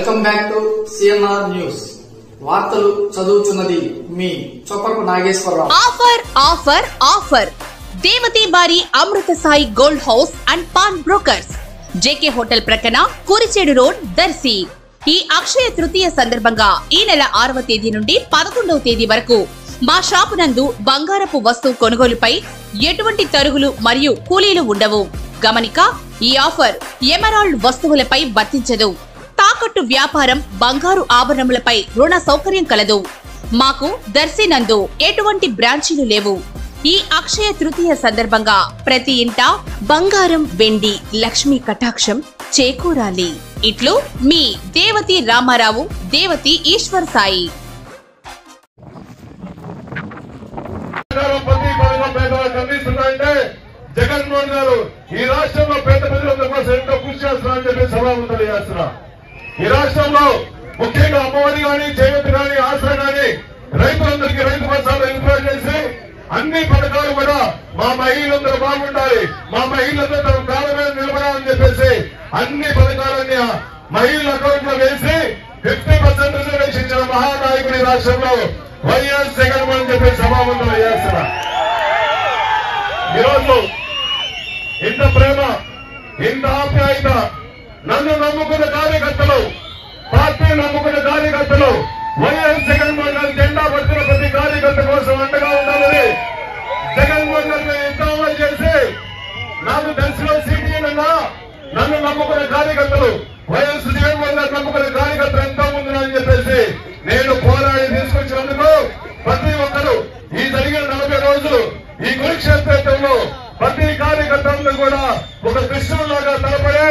Welcome back to CNR news. వార్తలు చదువుతున్నది మీ Choppaku Nageswararao. Offer offer offer దేవతి బారి Amrutha Sai gold house and pawn brokers, JK hotel ప్రక్కన, కురిచేడు రోడ్, దర్శి. ఈ అక్షయ తృతీయ సందర్భంగా ఈ నెల 6వ తేదీ నుండి 11వ తేదీ వరకు మా షాపు నందు బంగారపు వస్తువు కొనుగోలుపై ఎటువంటి తరుగులు మరియు కూలీలు ఉండవు. గమనిక, ఈ ఆఫర్ ఎమరాల్డ్ వస్తువులపై వర్తించదు. తాకట్టు వ్యాపారం, బంగారు ఆభరణములపై రుణ సౌకర్యం కలదు. మాకు దర్శి నందు ఎటువంటి బ్రాంచీలు లేవు. ఈ అక్షయ తృతీయ సందర్భంగా ప్రతి ఇంట బంగారం, వెండి, లక్ష్మీ కటాక్షం చేకూరాలి. ఇట్లు మీ దేవతి రామారావు, దేవతి ఈశ్వర్ సాయి. జగన్మోహన్ గారు ఈ రాష్ట్రంలో పేద ప్రజలందరి కోసం ఎంతో కృషి చేస్తున్నారని చెప్పి సభాముఖులు చేస్తున్నా. ఈ రాష్ట్రంలో ముఖ్యంగా అమ్మఒడి గాని, చేయూత గాని, ఆసరా గాని రైతులందరికీ రైతు బస్తాలు ఏర్పాటు చేసి అన్ని పథకాలు కూడా మా మహిళలందరూ బాగుండాలి, మా మహిళలందరూ తమ కాళ్ళ మీద నిలబడాలని చెప్పేసి అన్ని పథకాలన్నీ మహిళల అకౌంట్ లో వేసి 50% రిజర్వేషన్ ఇచ్చిన మహానాయకుడి రాష్ట్రంలో వైఎస్ జగన్మోహన్ చెప్పి సభాముఖులు చేస్తున్నా. ఈరోజు ఇంత ప్రేమ, ఇంత ఆప్యాయత, నన్ను నమ్ముకున్న కార్యకర్తలు, పార్టీ నమ్ముకున్న కార్యకర్తలు, వైఎస్ జగన్మోహన్ గారి జెండా పడుతున్న ప్రతి కార్యకర్త కోసం అండగా ఉండాలని జగన్మోహన్ గారిని ఎంత అమలు చేసి నాకు దర్శనం సీటీఎన్నా నన్ను నమ్ముకున్న కార్యకర్తలు, వైఎస్ జగన్మోహన్ గారు నమ్ముకున్న కార్యకర్తలు ఎంతో ముందునని చెప్పేసి నేను పోరాడి తీసుకొచ్చినందుకు ప్రతి ఒక్కరు ఈ జరిగిన 40 రోజులు ఈ కురుక్షేత్రంలో ప్రతి కార్యకర్తలను కూడా ఒక కృష్ణులాగా తలపడి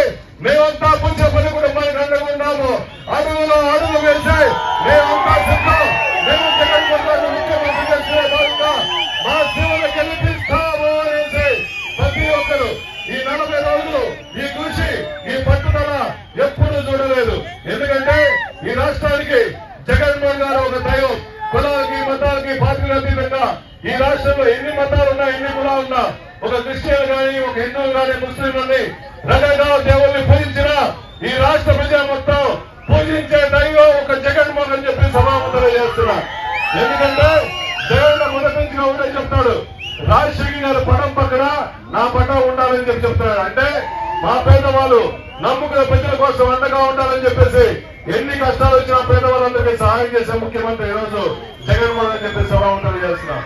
మేమంతా పుంచ పని కుటుంబానికి అండగా ఉన్నాము. అడుగులో అడుగు వేసి మేమంతా సిద్ధం. మేము జగన్మోహన్ గారిని ముఖ్యమంత్రి చేసుకునే భాగంగా మా జీవన గెలిపిస్తాము అనేసి ప్రతి ఒక్కరు ఈ 40 రోజులు ఈ కృషి, ఈ పట్టుదల ఎప్పుడూ చూడలేదు. ఎందుకంటే ఈ రాష్ట్రానికి జగన్మోహన్ గారు ఒక దైవం. కులాలకి, మతాలకి, పార్టీల అతీతంగా ఈ రాష్ట్రంలో ఎన్ని మతాలు ఉన్నా, ఎన్ని కులాలు ఉన్నా, ఒక క్రిస్టియన్ గాని, ఒక హిందువులు గాని, ముస్లింలని రకరకాల దేవుల్ని పూజించిన ఈ రాష్ట్ర ప్రజలు మొత్తం పూజించే దైవం ఒక జగన్మోహన్ అని చెప్పి సభాముఖులు చేస్తున్నా. ఎందుకంటే దేవుడు మొదటి నుంచి ఒకటే చెప్తాడు, రాజశేఖర్ గారు పటం పక్కన నా పటం ఉండాలని చెప్పి చెప్తున్నాడు. అంటే మా పేదవాళ్ళు నమ్ముకునే ప్రజల కోసం అండగా ఉండాలని చెప్పేసి ఎన్ని కష్టాలు వచ్చినా పేదవాళ్ళందరికీ సహాయం చేసే ముఖ్యమంత్రి ఈరోజు జగన్మోహన్ అని చెప్పి సభాముఖులు చేస్తున్నాం.